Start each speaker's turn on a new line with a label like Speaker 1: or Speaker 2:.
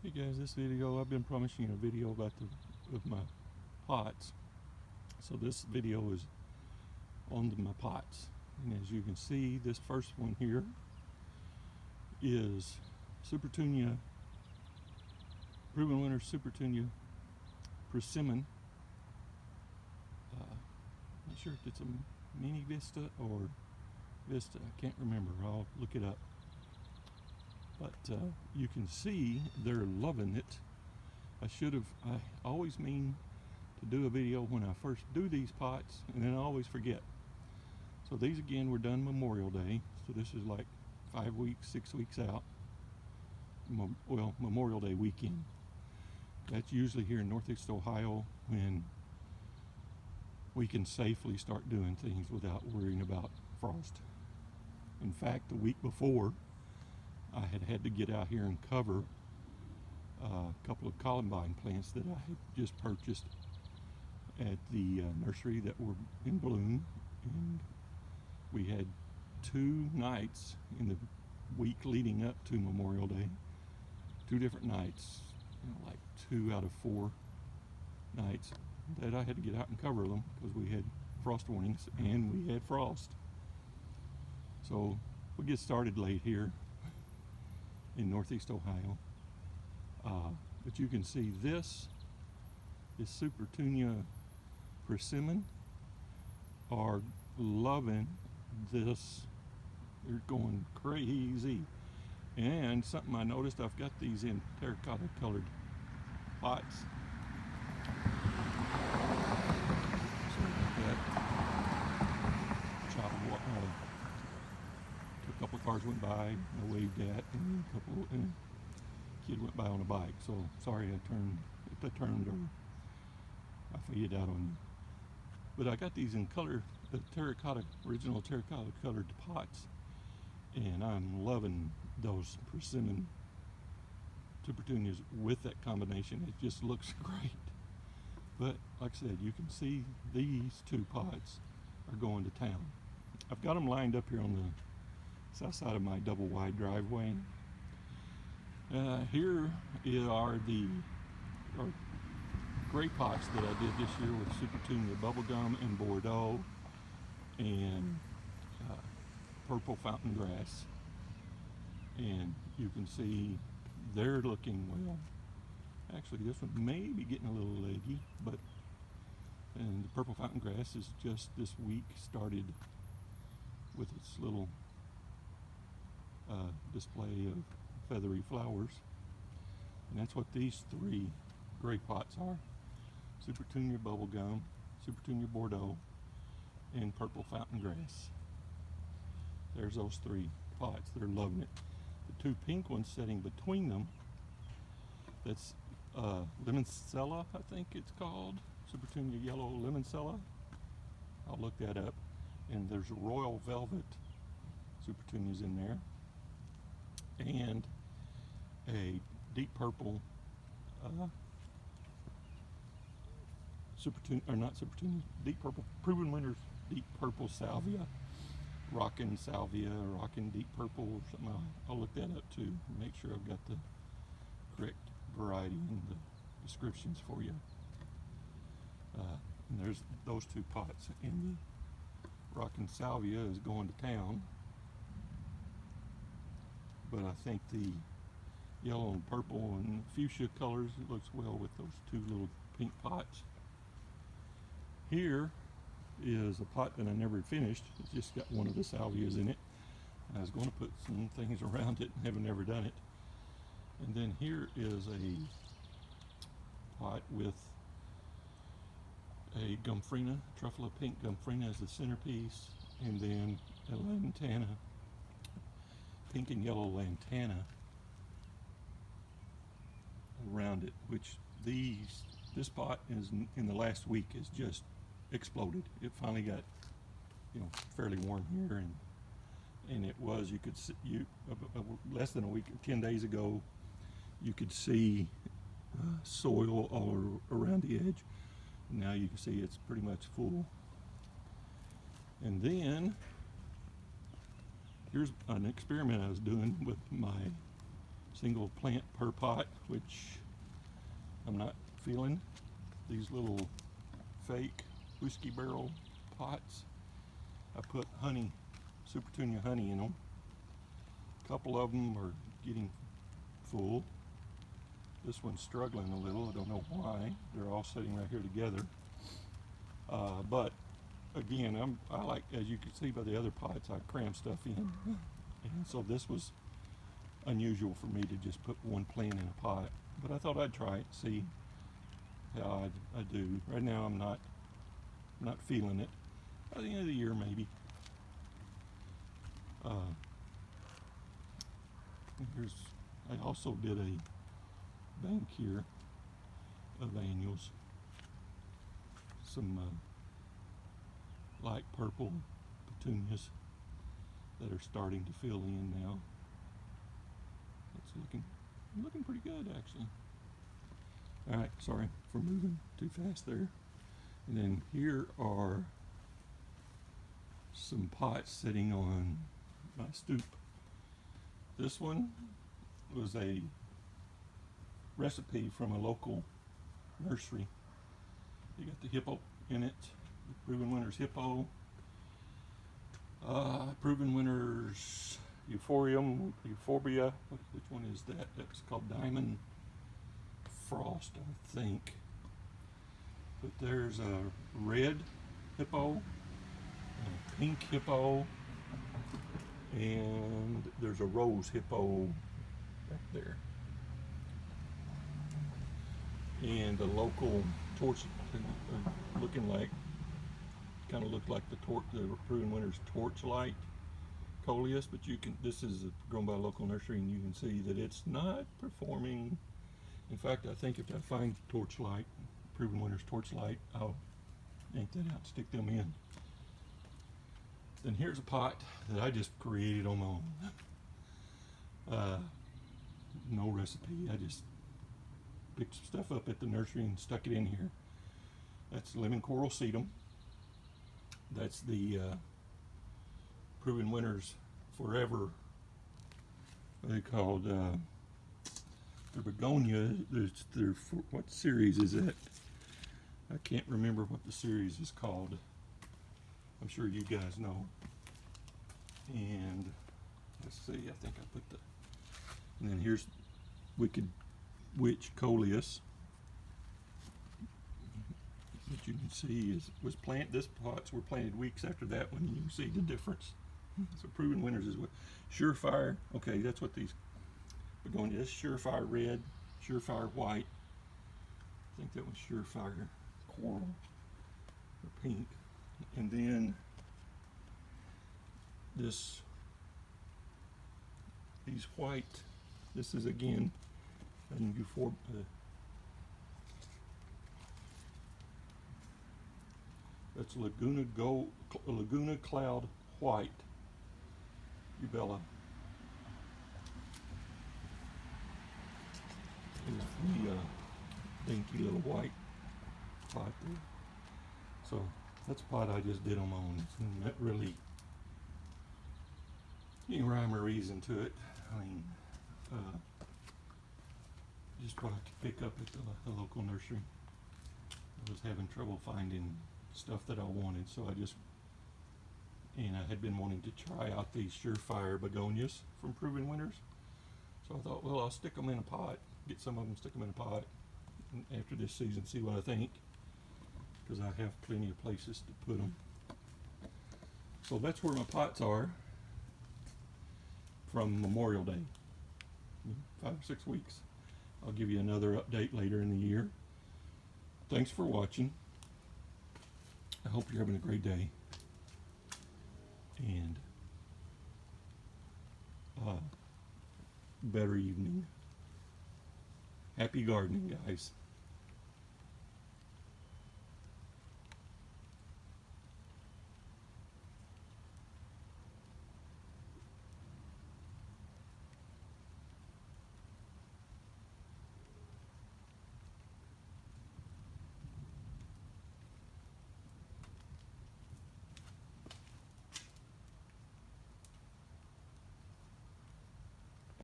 Speaker 1: Hey guys, this video I've been promising you a video about my pots. So this video is on my pots, and as you can see, this first one here is Supertunia Proven Winner Supertunia Persimmon. Not sure if it's a Mini Vista or Vista. I can't remember. I'll look it up. But you can see they're loving it. I always mean to do a video when I first do these pots, and then I always forget. So these again were done Memorial Day. So this is like 5 weeks, 6 weeks out. Well, Memorial Day weekend. That's usually here in Northeast Ohio when we can safely start doing things without worrying about frost. In fact, the week before, I had to get out here and cover a couple of columbine plants that I had just purchased at the nursery that were in bloom, and we had 2 nights in the week leading up to Memorial Day, 2 different nights, like 2 out of 4 nights that I had to get out and cover them because we had frost warnings and we had frost. So we'll get started late here in Northeast Ohio. But you can see this is Supertunia Persimmon are loving this. They're going crazy. And something I noticed, I've got these in terracotta colored pots. So that a couple of cars went by, I waved at, and a kid went by on a bike. So sorry if I turned or I faded out on you. But I got these in color, the original terracotta colored pots, and I'm loving those persimmon Supertunias with that combination. It just looks great. But like I said, you can see these 2 pots are going to town. I've got them lined up here on the south side of my double wide driveway. Here are the gray pots that I did this year with Supertunia Bubblegum and Bordeaux and purple fountain grass. And you can see they're looking well. Actually, this one may be getting a little leggy, and the purple fountain grass is just this week started with its little display of feathery flowers. And that's what these 3 gray pots are: Supertunia Bubblegum, Supertunia Bordeaux, and purple fountain grass. There's those 3 pots. They're loving it. The 2 pink ones sitting between them, that's Limoncello, I think it's called. Supertunia Yellow Limoncello. I'll look that up. And there's Royal Velvet Supertunias in there. And a deep purple deep purple Proven Winners deep purple salvia, rockin' salvia, rockin' deep purple or something. I'll look that up too, make sure I've got the correct variety in the descriptions for you. And there's those 2 pots, and the rockin' salvia is going to town, but I think the yellow and purple and fuchsia colors, it looks well with those 2 little pink pots. Here is a pot that I never finished. It's just got one of the salvias in it. I was going to put some things around it and haven't never done it. And then here is a pot with a Gomphrena, Truffula Pink Gomphrena as the centerpiece, and then a lantana, pink and yellow lantana around it, which this pot is in the last week has just exploded. It finally got fairly warm here, and it was, you could see, less than a week, 10 days ago, you could see soil all around the edge. Now you can see it's pretty much full. And then here's an experiment I was doing with my single plant per pot, which I'm not feeling. These little fake whiskey barrel pots, I put honey, Supertunia honey in them. A couple of them are getting full. This one's struggling a little. I don't know why. They're all sitting right here together. But again, I like, as you can see by the other pots, I cram stuff in. And so this was unusual for me to just put one plant in a pot. But I thought I'd try it, see how I do. Right now I'm not feeling it. By the end of the year maybe. I also did a bank here of annuals. Some light purple petunias that are starting to fill in now. It's looking pretty good actually. All right, sorry for moving too fast there. And then here are some pots sitting on my stoop. This one was a recipe from a local nursery. You got the hippo in it, the Proven Winners hippo, Proven Winners euphorbia. Which one is that? That's called Diamond Frost, I think. But there's a red hippo, a pink hippo, and there's a rose hippo back there. And a local torch, looking like, kind of looked like the Proven Winners Torchlight Coleus, but this is grown by a local nursery, and you can see that it's not performing. In fact, I think if I find Torchlight, Proven Winners Torchlight, I'll yank that out and stick them in. Then here's a pot that I just created on my own. No recipe, I just picked some stuff up at the nursery and stuck it in here. That's lemon coral sedum. That's the Proven Winners Forever. What are they called? The begonia. What series is that? I can't remember what the series is called. I'm sure you guys know. And let's see, I think I put and then here's Wicked Witch Coleus. What you can see this pots were planted weeks after that one. You can see the difference. So Proven Winners is what Surefire. Okay, that's what these begonias. Surefire red, Surefire white. I think that was Surefire coral or pink. And then these white. This is again an euphorbia. That's Laguna Cloud White, Eubella. Is the dainty little white pot there. So that's a pot I just did on my own. It's not really any rhyme or reason to it. I mean, just what I could pick up at the local nursery. I was having trouble finding stuff that I wanted, so I had been wanting to try out these Surefire begonias from Proven Winners. So I thought, well, I'll stick them in a pot, get some of them, stick them in a pot after this season, see what I think, because I have plenty of places to put them. So that's where my pots are from Memorial Day, 5 or 6 weeks. I'll give you another update later in the year. Thanks for watching. I hope you're having a great day. And better evening. Happy gardening, guys.